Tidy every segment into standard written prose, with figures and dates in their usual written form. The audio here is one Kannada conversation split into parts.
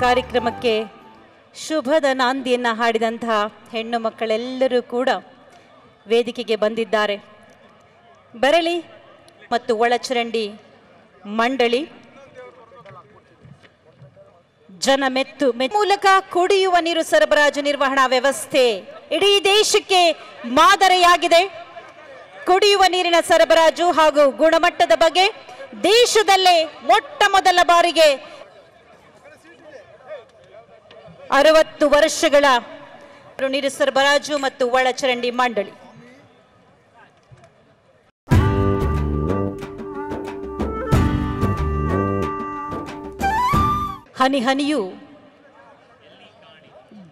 ಕಾರ್ಯಕ್ರಮಕ್ಕೆ ಶುಭದ ನಾಂದಿಯನ್ನು ಹಾಡಿದಂತಹ ಹೆಣ್ಣು ಮಕ್ಕಳೆಲ್ಲರೂ ಕೂಡ ವೇದಿಕೆಗೆ ಬಂದಿದ್ದಾರೆ. ಬರಲಿ ಮತ್ತು ಒಳಚರಂಡಿ ಮಂಡಳಿ ಜನಮೆತ್ತು ಮೂಲಕ ಕುಡಿಯುವ ನೀರು ಸರಬರಾಜು ನಿರ್ವಹಣಾ ವ್ಯವಸ್ಥೆ ಇಡೀ ದೇಶಕ್ಕೆ ಮಾದರಿಯಾಗಿದೆ. ಕುಡಿಯುವ ನೀರಿನ ಸರಬರಾಜು ಹಾಗೂ ಗುಣಮಟ್ಟದ ಬಗ್ಗೆ ದೇಶದಲ್ಲೇ ಮೊಟ್ಟ ಮೊದಲ ಬಾರಿಗೆ 60 ವರ್ಷಗಳ ನೀರು ಸರಬರಾಜು ಮತ್ತು ಒಳಚರಂಡಿ ಮಂಡಳಿ. ಹನಿ ಹನಿಯು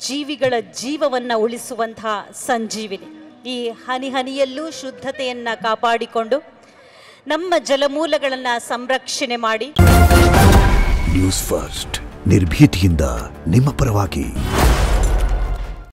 ಜೀವಿಗಳ ಜೀವವನ್ನು ಉಳಿಸುವಂತಹ ಸಂಜೀವಿನಿ. ಈ ಹನಿ ಹನಿಯಲ್ಲೂ ಶುದ್ಧತೆಯನ್ನ ಕಾಪಾಡಿಕೊಂಡು ನಮ್ಮ ಜಲಮೂಲಗಳನ್ನು ಸಂರಕ್ಷಣೆ ಮಾಡಿ ನ್ಯೂಸ್ ಫಸ್ಟ್ ನಿರ್ಭೀತಿಯಿಂದ ನಿಮ್ಮ ಪರವಾಗಿ.